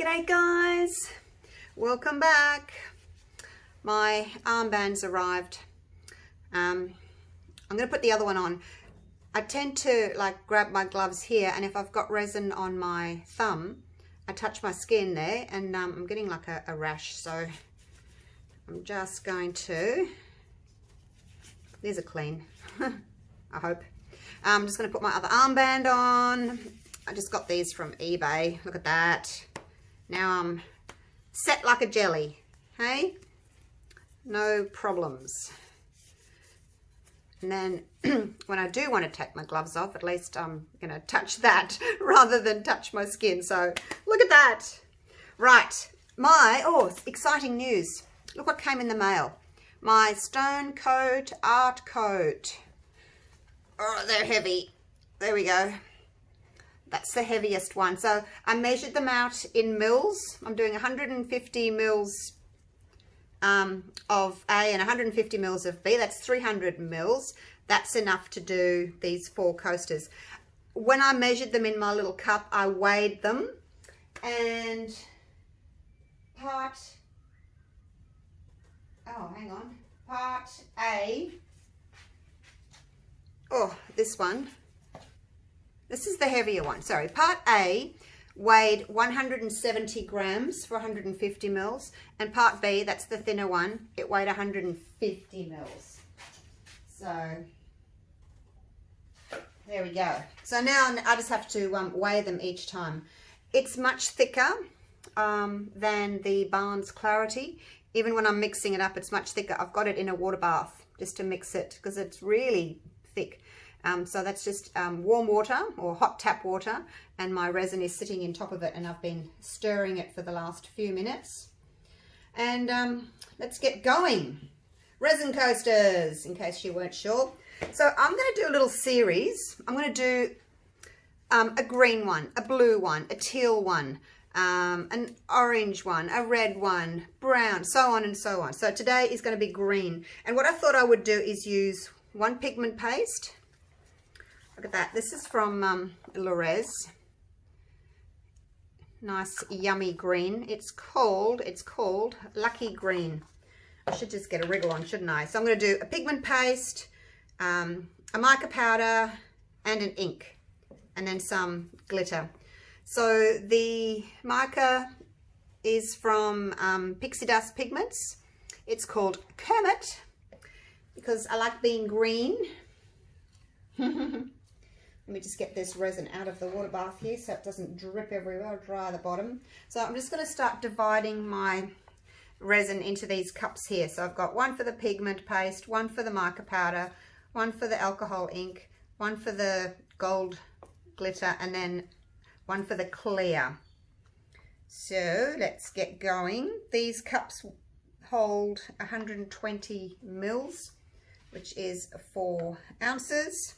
G'day guys, welcome back. My armband's arrived. I'm going to put the other one on. I tend to like grab my gloves here, and if I've got resin on my thumb, I touch my skin there and I'm getting like a rash. So I'm just going to, these are clean, I hope. I'm just going to put my other armband on. I just got these from eBay. Look at that. Now I'm set like a jelly. Hey? No problems. And then when I do want to take my gloves off, at least I'm going to touch that rather than touch my skin. So look at that. Right. Exciting news. Look what came in the mail. My stone coat art coat. Oh, they're heavy. There we go. That's the heaviest one. So I measured them out in mils. I'm doing 150 mils of A and 150 mils of B. That's 300 mils. That's enough to do these 4 coasters. When I measured them in my little cup, I weighed them, and part A, this one. This is the heavier one. Sorry, part A weighed 170 grams for 150 mils, and part B, that's the thinner one, it weighed 150 mils. So there we go. So now I just have to weigh them each time. It's much thicker than the Barnes Clarity. Even when I'm mixing it up, it's much thicker. I've got it in a water bath just to mix it because it's really thick. So that's just warm water or hot tap water, and my resin is sitting in top of it, and I've been stirring it for the last few minutes. And let's get going. Resin coasters, in case you weren't sure. So I'm going to do a little series. I'm going to do a green one, a blue one, a teal one, an orange one, a red one, brown, so on and so on. So today is going to be green. And what I thought I would do is use one pigment paste. Look at that. This is from LeRez. Nice, yummy green. It's called Lucky Green. I should just get a wriggle on, shouldn't I? So I'm going to do a pigment paste, a mica powder, and an ink, and then some glitter. So the mica is from Pixie Dust Pigments. It's called Kermit because I like being green. Let me just get this resin out of the water bath here so it doesn't drip everywhere. I'll dry the bottom. So I'm just going to start dividing my resin into these cups here. So I've got one for the pigment paste, one for the mica powder, one for the alcohol ink, one for the gold glitter, and then one for the clear. So let's get going. These cups hold 120 mils, which is 4 ounces.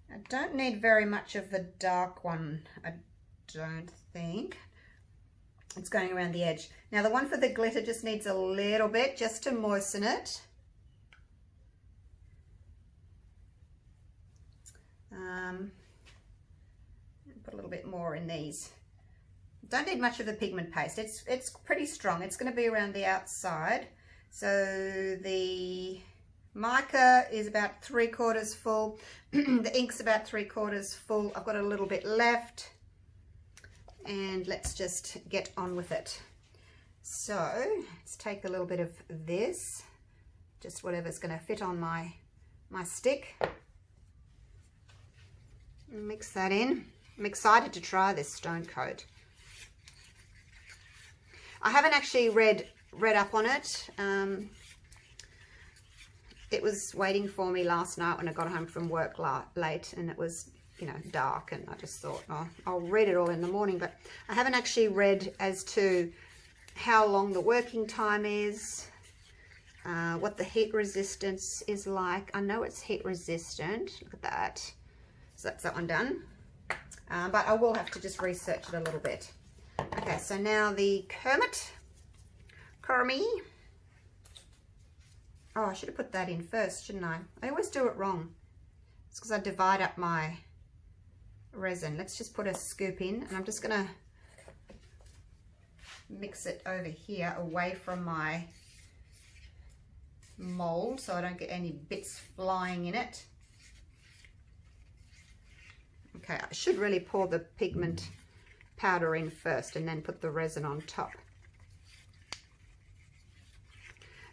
I don't need very much of the dark one, I don't think. It's going around the edge. Now the one for the glitter just needs a little bit just to moisten it. Put a little bit more in these. Don't need much of the pigment paste. It's pretty strong. It's going to be around the outside. So the mica is about 3/4 full. The ink's about 3/4 full. I've got a little bit left, and let's just get on with it. So let's take a little bit of this, just whatever's going to fit on my stick, and mix that in. I'm excited to try this stone coat. I haven't actually read up on it. It was waiting for me last night when I got home from work late, and it was, you know, dark, and I just thought, oh, I'll read it all in the morning. But I haven't actually read as to how long the working time is, what the heat resistance is like. I know it's heat resistant. Look at that. So that's that one done. But I will have to just research it a little bit. Okay, so now the Kermit. Oh, I should have put that in first, shouldn't I? I always do it wrong. It's because I divide up my resin. Let's just put a scoop in, and I'm just gonna mix it over here away from my mold so I don't get any bits flying in it. Okay, I should really pour the pigment powder in first and then put the resin on top.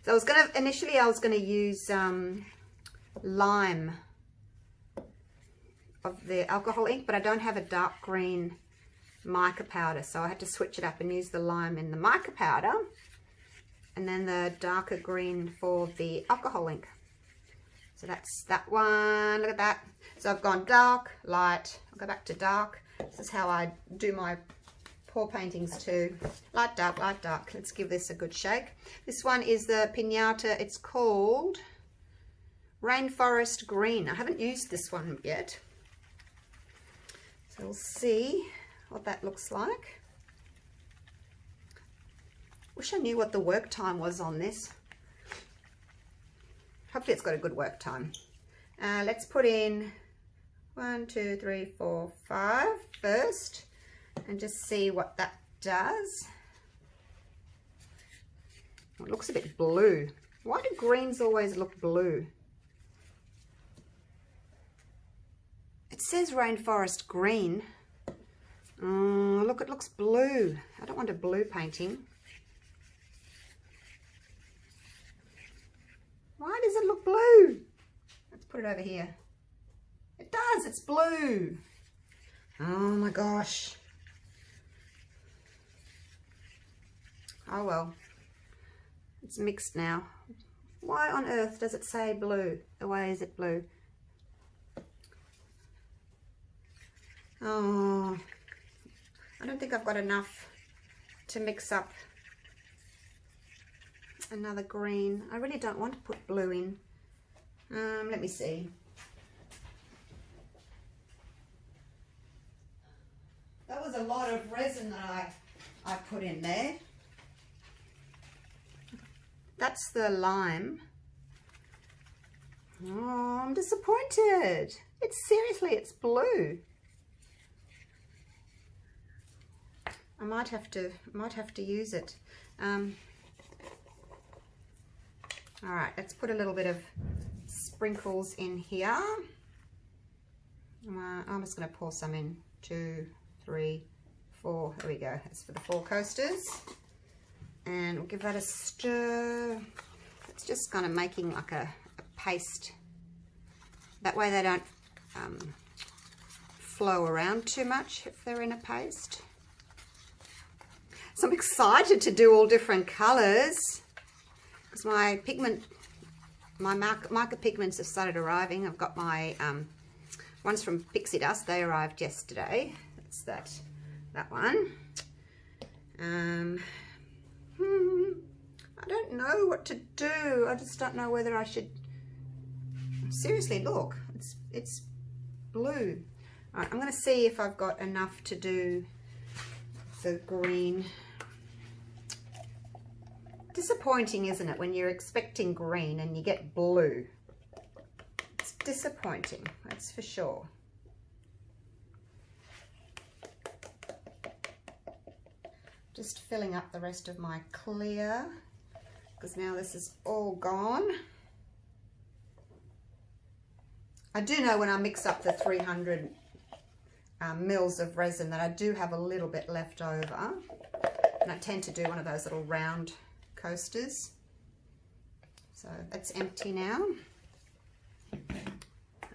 So initially I was gonna use lime of the alcohol ink, but I don't have a dark green mica powder, so I had to switch it up and use the lime in the mica powder and then the darker green for the alcohol ink. So that's that one. Look at that. So I've gone dark, light. I'll go back to dark. This is how I do my pour paintings too. Light, dark, light, dark. Let's give this a good shake. This one is the Pinata. It's called Rainforest Green. I haven't used this one yet, so we'll see what that looks like. Wish I knew what the work time was on this. Hopefully it's got a good work time. Let's put in 1, 2, 3, 4, 5 first and just see what that does. It looks a bit blue. Why do greens always look blue? It says Rainforest Green. Oh, look, it looks blue. I don't want a blue painting. Why does it look blue? Let's put it over here. It does, it's blue. Oh my gosh. Oh well, it's mixed now. Why on earth does it say blue? Why is it blue? Oh, I don't think I've got enough to mix up another green. I really don't want to put blue in. Let me see. That was a lot of resin that I put in there. That's the lime. Oh, I'm disappointed. It's blue. I might have to use it. All right, let's put a little bit of sprinkles in here. I'm just going to pour some in. 2, 3, 4. There we go. That's for the 4 coasters. And we'll give that a stir. It's just kind of making like a paste. That way they don't flow around too much if they're in a paste. So I'm excited to do all different colors because my pigment, my mica pigments have started arriving. I've got my ones from Pixie Dust. They arrived yesterday. That's that one. I don't know what to do. I just don't know whether I should. Seriously, look, it's blue. All right, I'm going to see if I've got enough to do the green. Disappointing, isn't it, when you're expecting green and you get blue? It's disappointing, that's for sure. Just filling up the rest of my clear because now this is all gone. I do know when I mix up the 300 mils of resin that I do have a little bit left over, and I tend to do one of those little round coasters. So that's empty now.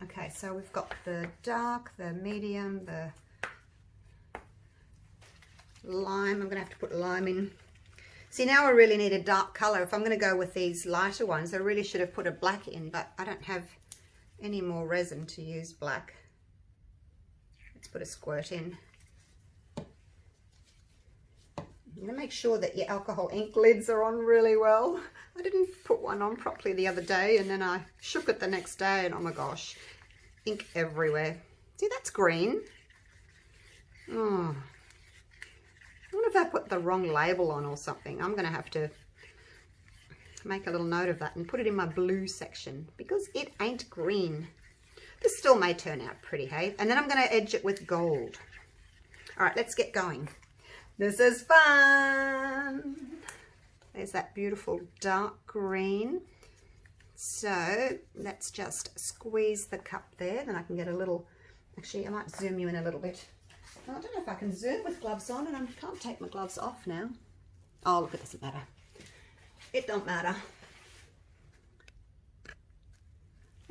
Okay, so we've got the dark, the medium, the lime. I'm going to have to put lime in. See, now I really need a dark color. If I'm going to go with these lighter ones, I really should have put a black in, but I don't have any more resin to use black. Let's put a squirt in. I'm going to make sure that your alcohol ink lids are on really well. I didn't put one on properly the other day, and then I shook it the next day, and oh my gosh, ink everywhere. See, that's green. Oh, I wonder if I put the wrong label on or something. I'm going to have to make a little note of that and put it in my blue section because it ain't green. This still may turn out pretty, hey? And then I'm going to edge it with gold. All right, let's get going. This is fun. There's that beautiful dark green. So let's just squeeze the cup there. Then I can get a little, actually I might zoom you in a little bit. I don't know if I can zoom with gloves on, and I can't take my gloves off now. Oh, look, it doesn't matter. It don't matter.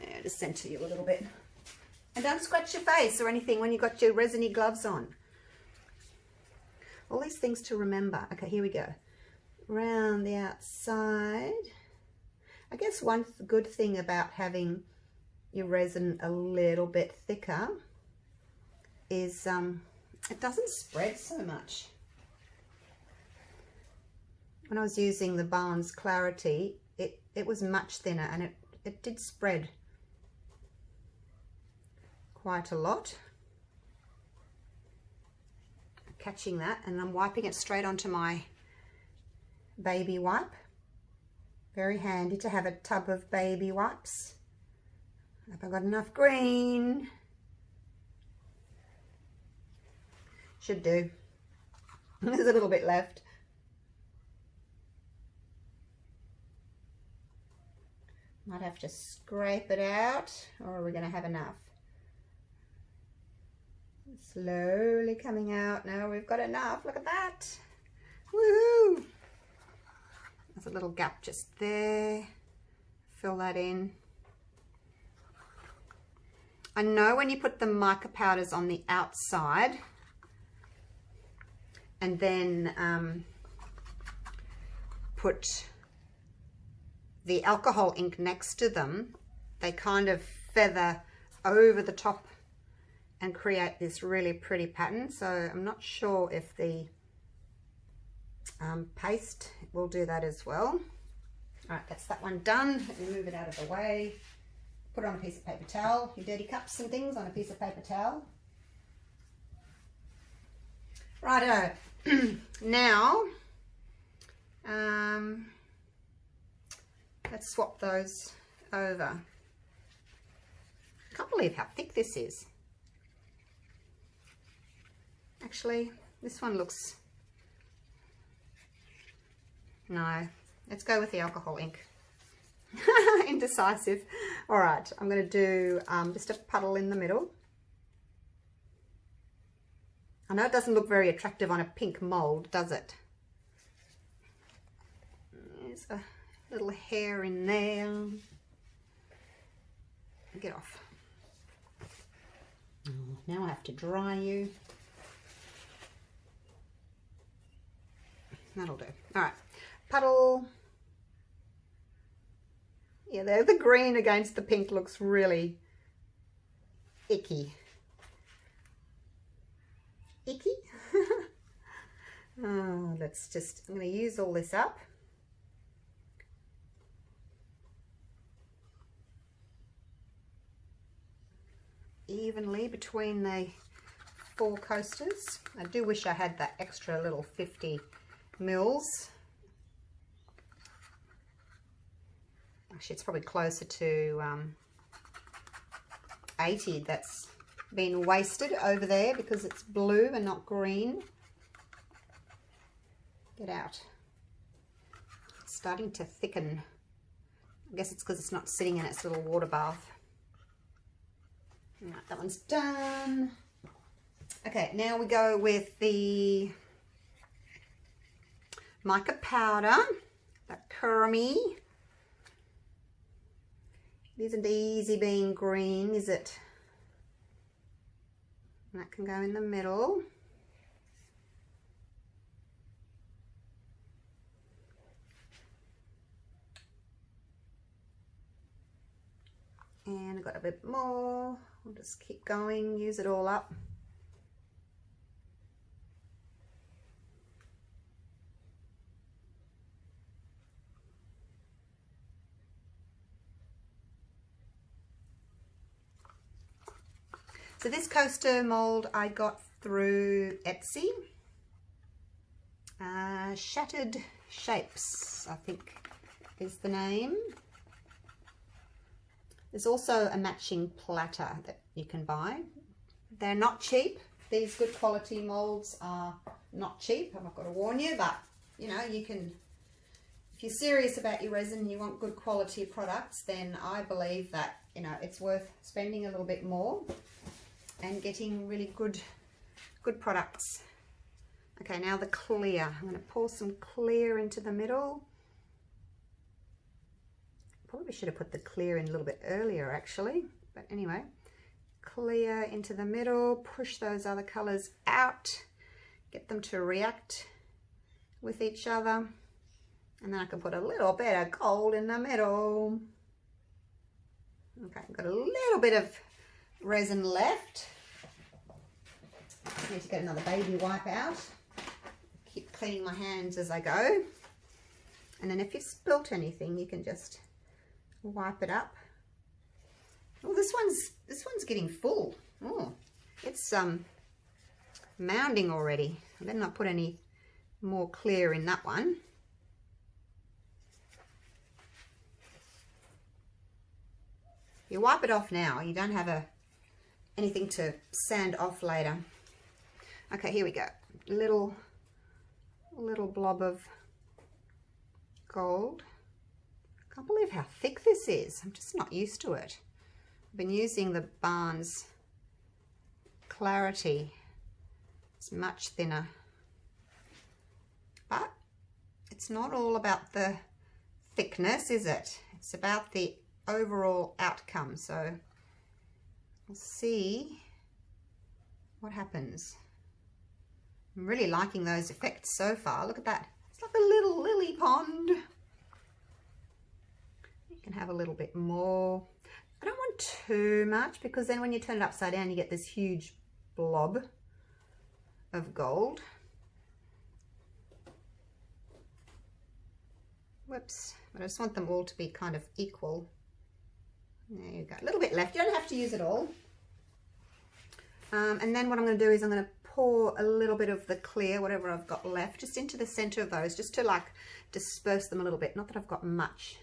Yeah, just center you a little bit. And don't scratch your face or anything when you've got your resiny gloves on. All these things to remember. Okay, here we go. Around the outside. I guess one good thing about having your resin a little bit thicker is it doesn't spread so much. When I was using the Barnes Clarity, it was much thinner, and it did spread quite a lot. Catching that, and I'm wiping it straight onto my baby wipe. Very handy to have a tub of baby wipes. Hope I got enough green. Should do. There's a little bit left. Might have to scrape it out, or are we going to have enough? Slowly coming out. Now we've got enough. Look at that. Woohoo! There's a little gap just there. Fill that in. I know when you put the mica powders on the outside and then put the alcohol ink next to them, they kind of feather over the top and create this really pretty pattern. So I'm not sure if the paste will do that as well. All right, that's that one done. Let me move it out of the way. Put it on a piece of paper towel, your dirty cups and things on a piece of paper towel. Righto. Now, let's swap those over. I can't believe how thick this is. Actually, this one looks... No, let's go with the alcohol ink. Indecisive. All right, I'm going to do just a puddle in the middle. I know it doesn't look very attractive on a pink mold, does it? There's a little hair in there. Get off. Oh, now I have to dry you. That'll do. All right, puddle. Yeah, the green against the pink looks really icky. Icky? Oh, let's just, I'm going to use all this up. Evenly between the 4 coasters. I do wish I had that extra little 50 mils. Actually, it's probably closer to 80 that's been wasted over there because it's blue and not green. Get out. It's starting to thicken. I guess it's because it's not sitting in its little water bath. All right, that one's done. Okay, now we go with the mica powder, that curmy. It isn't easy being green, is it? And that can go in the middle. And I've got a bit more. I'll just keep going, use it all up. So this coaster mold I got through Etsy. Shattered Shapes, I think is the name. There's also a matching platter that you can buy. They're not cheap. These good quality molds are not cheap, I've got to warn you, but you know, you can, if you're serious about your resin and you want good quality products, then I believe that, you know, it's worth spending a little bit more and getting really good products. Okay, now the clear. I'm going to pour some clear into the middle. Probably should have put the clear in a little bit earlier actually, but anyway, clear into the middle, push those other colors out, get them to react with each other, and then I can put a little bit of gold in the middle. Okay, I've got a little bit of resin left. Need to get another baby wipe out. Keep cleaning my hands as I go, and then if you've spilt anything, you can just wipe it up. Oh, this one's getting full. Oh, it's mounding already. I better not put any more clear in that one. You wipe it off now. You don't have anything to sand off later. Okay, here we go. Little blob of gold. I can't believe how thick this is. I'm just not used to it. I've been using the Barnes Clarity. It's much thinner. But it's not all about the thickness, is it? It's about the overall outcome. So we'll see what happens. I'm really liking those effects so far. Look at that. It's like a little lily pond. You can have a little bit more. I don't want too much, because then when you turn it upside down, you get this huge blob of gold. Whoops. But I just want them all to be kind of equal. There you go. A little bit left. You don't have to use it all. And then what I'm going to do is I'm going to pour a little bit of the clear, whatever I've got left, just into the center of those, just to like disperse them a little bit. Not that I've got much,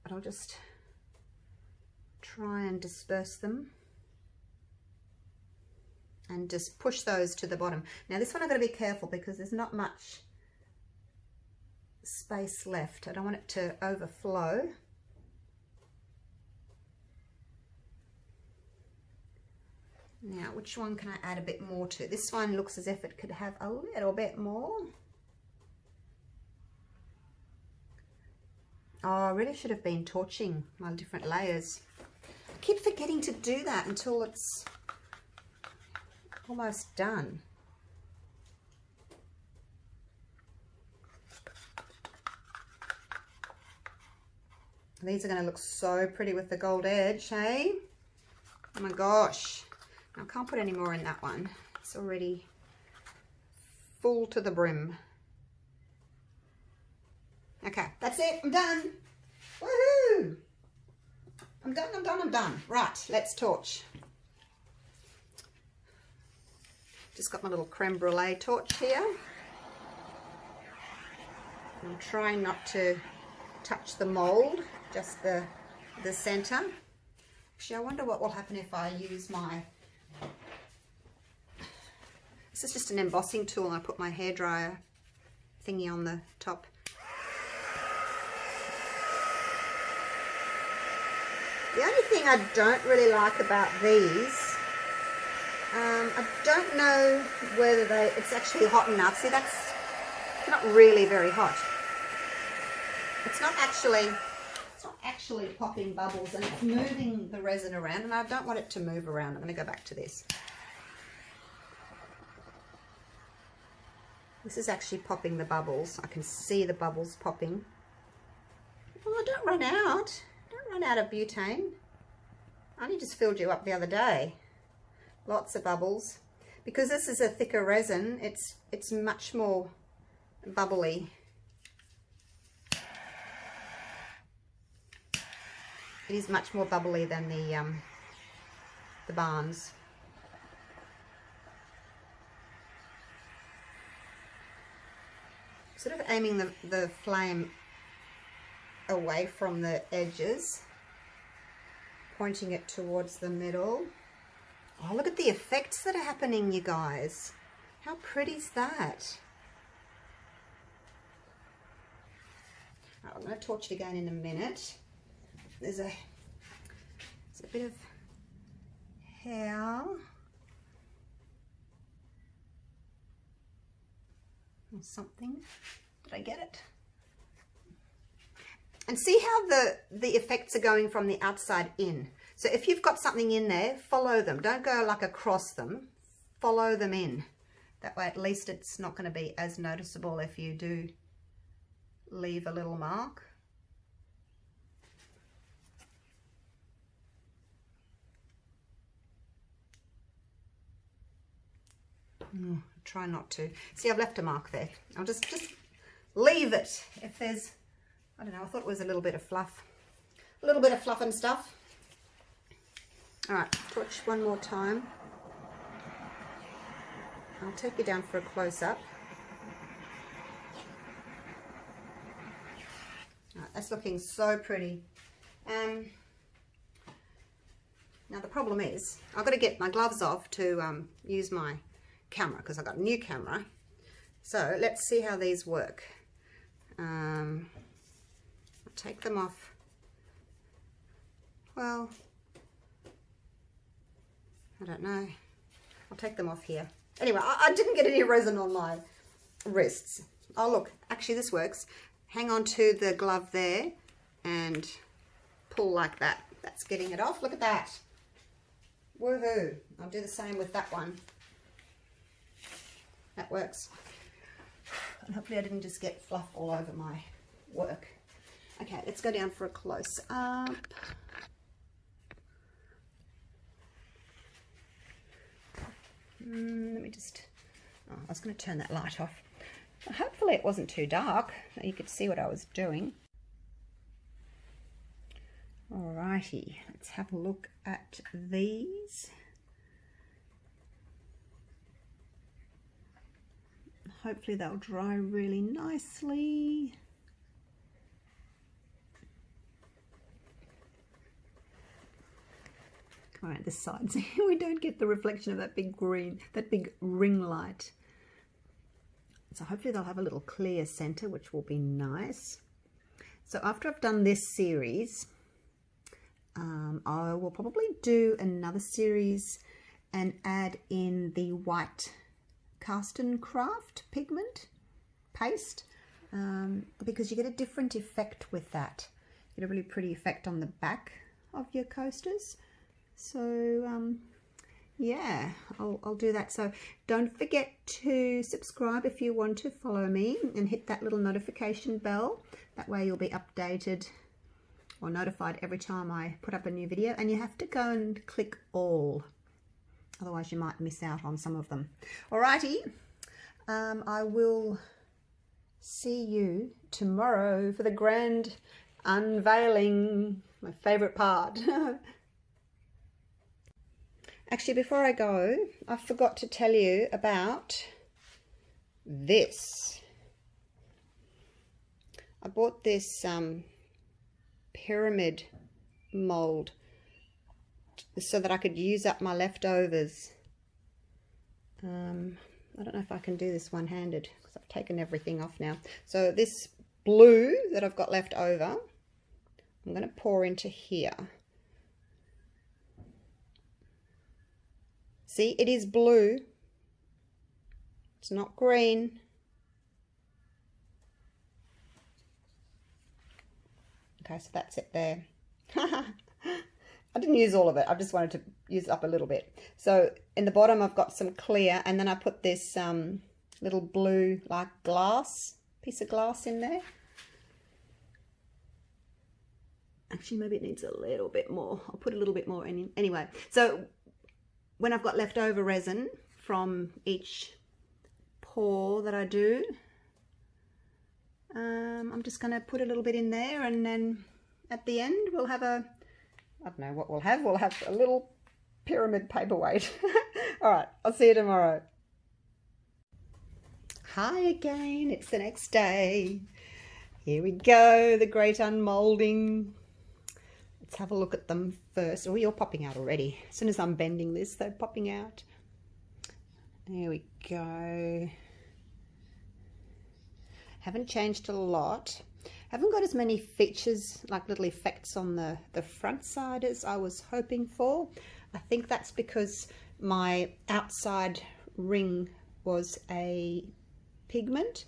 but I'll just try and disperse them and just push those to the bottom. Now this one I've got to be careful because there's not much space left. I don't want it to overflow. Now, which one can I add a bit more to? This one looks as if it could have a little bit more. Oh, I really should have been torching my different layers. I keep forgetting to do that until it's almost done. These are going to look so pretty with the gold edge, hey? Oh my gosh. I can't put any more in that one. It's already full to the brim. Okay, that's it. I'm done. Woohoo! I'm done, I'm done, I'm done. Right, let's torch. Just got my little creme brulee torch here. I'm trying not to touch the mold, just the center. Actually, I wonder what will happen if I use my... This is just an embossing tool, and I put my hairdryer thingy on the top. The only thing I don't really like about these, I don't know whether it's actually hot enough. See, that's not really very hot. It's not actually popping bubbles, and it's moving the resin around, and I don't want it to move around. I'm going to go back to this. This is actually popping the bubbles. I can see the bubbles popping. Oh, don't run out. Don't run out of butane. I only just filled you up the other day. Lots of bubbles. Because this is a thicker resin, it's much more bubbly. It is much more bubbly than the Barnes. Sort of aiming the flame away from the edges. pointing it towards the middle. Oh, look at the effects that are happening, you guys. How pretty is that? Oh, I'm going to torch it again in a minute. There's a bit of hair. Or something. Did I get it? And see how the effects are going from the outside in. So if you've got something in there, follow them. Don't go like across them. Follow them in. That way at least it's not going to be as noticeable if you do leave a little mark. Try not to. See, I've left a mark there. I'll just leave it. If there's, I don't know, I thought it was a little bit of fluff. A little bit of fluff and stuff. All right, torch one more time. I'll take you down for a close-up. Right, that's looking so pretty. Now the problem is, I've got to get my gloves off to use my camera because I've got a new camera. So let's see how these work. I'll take them off. Well, I don't know. I'll take them off here. Anyway, I didn't get any resin on my wrists. Oh look, actually this works. Hang on to the glove there and pull like that. That's getting it off. Look at that. Woohoo. I'll do the same with that one. That works. And hopefully I didn't just get fluff all over my work. Okay, let's go down for a close up. Let me just, I was going to turn that light off. Hopefully it wasn't too dark. You could see what I was doing. Alrighty, let's have a look at these. Hopefully they'll dry really nicely. Come around this side so we don't get the reflection of that big green, that big ring light. So hopefully they'll have a little clear center, which will be nice. So after I've done this series, I will probably do another series and add in the white Cast and Craft pigment paste because you get a different effect with that. You get a really pretty effect on the back of your coasters. So yeah, I'll do that. So don't forget to subscribe if you want to follow me and hit that little notification bell. That way you'll be updated or notified every time I put up a new video, and you have to go and click all, otherwise you might miss out on some of them. Alrighty, I will see you tomorrow for the grand unveiling, my favorite part. Actually, before I go, I forgot to tell you about this. I bought this pyramid mold so that I could use up my leftovers. I don't know if I can do this one-handed because I've taken everything off now. So this blue that I've got left over, I'm going to pour into here. See, it is blue. It's not green. Okay, so that's it there. I didn't use all of it. I just wanted to use up a little bit. So in the bottom, I've got some clear, and then I put this little blue like glass, piece of glass in there. Actually, maybe it needs a little bit more. I'll put a little bit more in. Anyway, so when I've got leftover resin from each pour that I do, I'm just going to put a little bit in there, and then at the end we'll have a, I don't know what we'll have a little pyramid paperweight. All right, I'll see you tomorrow. Hi again, it's the next day. Here we go, the great unmolding. Let's have a look at them first. Oh, you're popping out already. As soon as I'm bending this, they're popping out. There we go. Haven't changed a lot. Haven't got as many features, like little effects on the front side as I was hoping for. I think that's because my outside ring was a pigment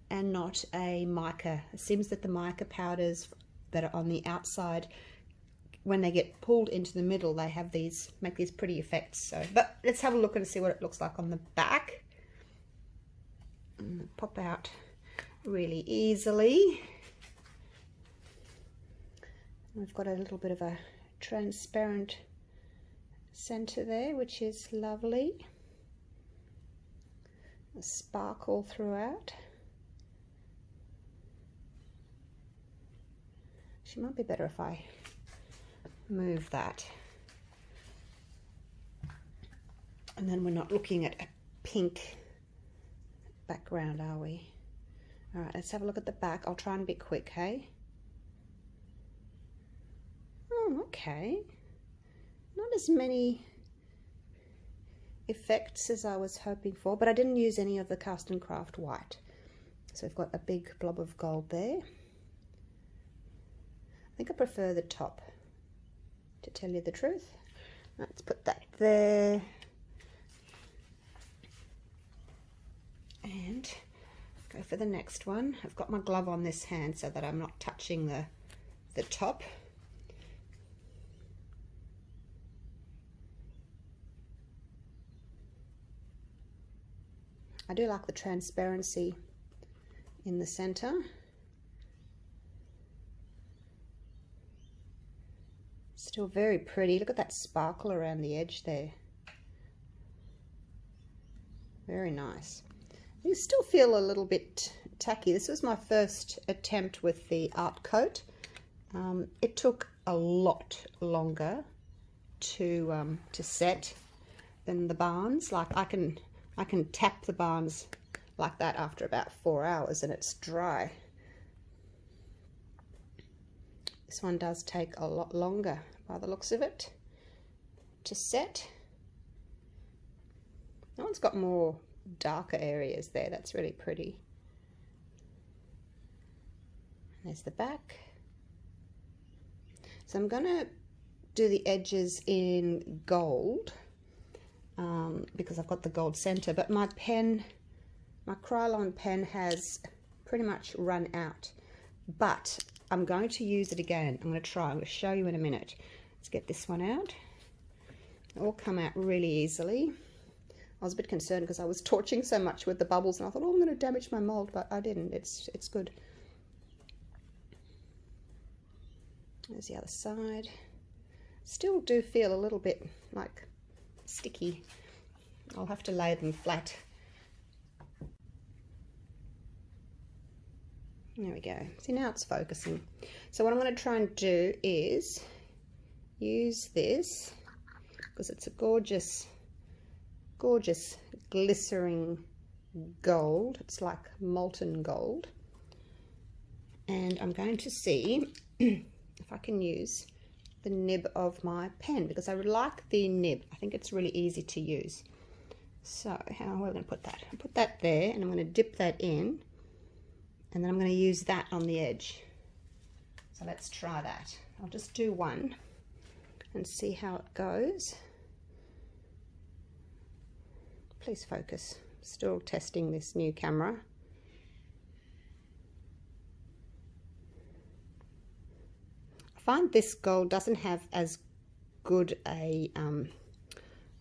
and not a mica. It seems that the mica powders that are on the outside, when they get pulled into the middle, they have these, make these pretty effects. So, but let's have a look and see what it looks like on the back. Pop out really easily. We've got a little bit of a transparent center there, which is lovely. A sparkle throughout. She might be better if I move that. And then we're not looking at a pink background, are we? All right, let's have a look at the back. I'll try and be quick, hey? Oh, okay. Not as many effects as I was hoping for, but I didn't use any of the Cast and Craft white. So we've got a big blob of gold there. I think I prefer the top, to tell you the truth. Let's put that there. And go for the next one. I've got my glove on this hand so that I'm not touching the top. I do like the transparency in the center. Still very pretty. Look at that sparkle around the edge there. Very nice. You still feel a little bit tacky. This was my first attempt with the art coat. It took a lot longer to set than the barns. Like I can tap the barns like that after about 4 hours and it's dry. This one does take a lot longer by the looks of it to set. That one's got more darker areas there. That's really pretty. There's the back. So I'm going to do the edges in gold because I've got the gold center, but my pen, my Krylon pen has pretty much run out, but I'm going to use it again. I'm going to try. I'm going to show you in a minute. Let's get this one out. It will come out really easily. I was a bit concerned because I was torching so much with the bubbles and I thought, oh, I'm going to damage my mold, but I didn't. It's good. There's the other side. Still do feel a little bit like sticky. I'll have to lay them flat. There we go. See, now it's focusing. So what I'm going to try and do is use this because it's a gorgeous, gorgeous glycering gold. It's like molten gold. And I'm going to see if I can use the nib of my pen because I would like the nib. I think it's really easy to use. So how are we going to put that? I'll put that there and I'm going to dip that in. And then I'm going to use that on the edge. So let's try that. I'll just do one and see how it goes. Please focus. Still testing this new camera. I find this gold doesn't have as good a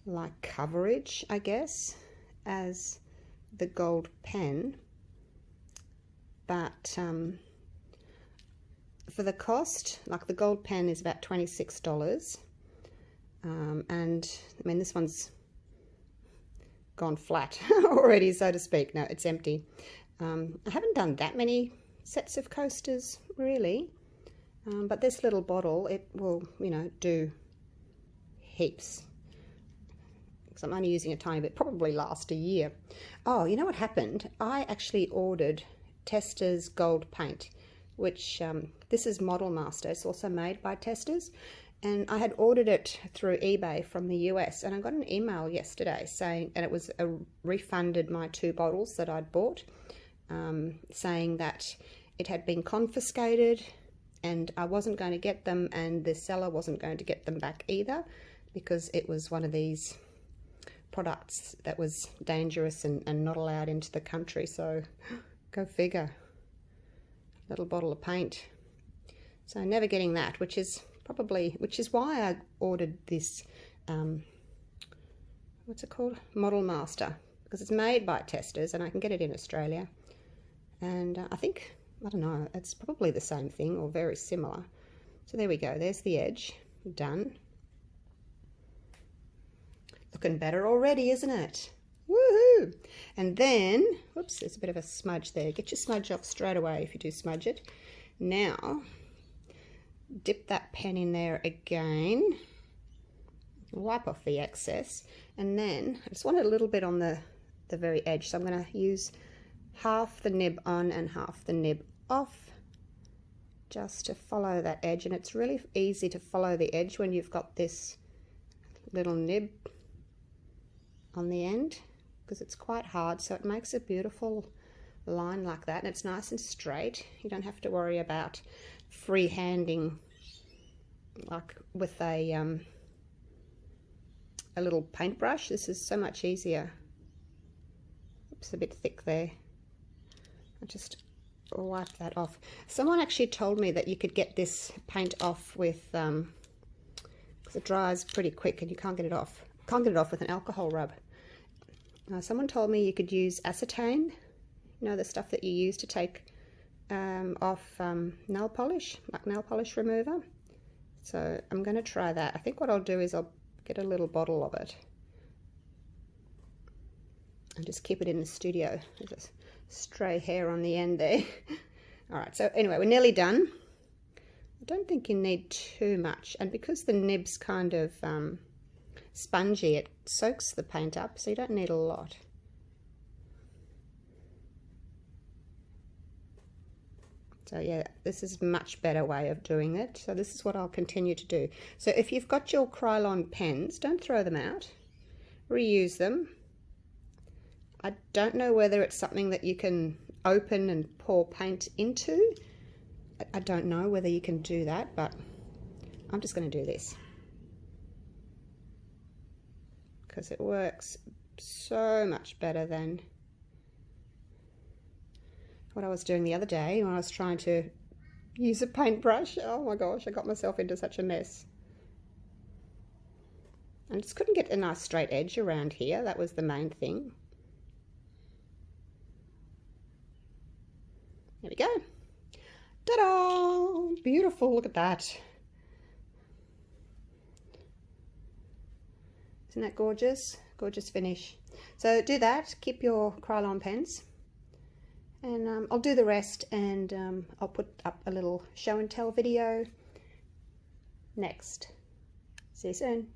like coverage, I guess, as the gold pen. But for the cost, like the gold pen is about $26, and I mean this one's gone flat already, so to speak. No, it's empty. I haven't done that many sets of coasters really, but this little bottle, it will, you know, do heaps. Because I'm only using a tiny bit, probably last a year. Oh, you know what happened? I actually ordered Testa's gold paint which this is Model Master. It's also made by Testers, and I had ordered it through eBay from the US, and I got an email yesterday saying, and it was refunded my 2 bottles that I'd bought, saying that it had been confiscated and I wasn't going to get them, and the seller wasn't going to get them back either, because it was one of these products that was dangerous and not allowed into the country. So go figure. Little bottle of paint. So never getting that, which is why I ordered this what's it called, Model Master, because it's made by Testers and I can get it in Australia. And I think, I don't know, it's probably the same thing or very similar. So there we go, there's the edge done. Looking better already, isn't it? Woohoo! And then, whoops, there's a bit of a smudge there. Get your smudge off straight away if you do smudge it. Now, dip that pen in there again. Wipe off the excess. And then, I just want a little bit on the very edge. So I'm going to use half the nib on and half the nib off, just to follow that edge. And it's really easy to follow the edge when you've got this little nib on the end, because it's quite hard, so it makes a beautiful line like that, and it's nice and straight. You don't have to worry about free-handing like with a little paintbrush. This is so much easier. Oops, a bit thick there. I just wipe that off. Someone actually told me that you could get this paint off with because it dries pretty quick and you can't get it off. Can't get it off with an alcohol rub. Someone told me you could use acetane, you know, the stuff that you use to take off nail polish, like nail polish remover. So I'm going to try that. I think what I'll do is I'll get a little bottle of it and just keep it in the studio. There's a stray hair on the end there. All right, so anyway, we're nearly done. I don't think you need too much, and because the nib's kind of spongy, it soaks the paint up, so you don't need a lot. So yeah, this is a much better way of doing it. So this is what I'll continue to do. So if you've got your Krylon pens, don't throw them out. Reuse them. I don't know whether it's something that you can open and pour paint into. I don't know whether you can do that, but I'm just going to do this, because it works so much better than what I was doing the other day when I was trying to use a paintbrush. Oh my gosh, I got myself into such a mess. I just couldn't get a nice straight edge around here. That was the main thing. There we go. Ta-da! Beautiful, look at that. Isn't that gorgeous? Gorgeous finish. So do that, keep your Krylon pens, and I'll do the rest, and I'll put up a little show and tell video next. See you soon.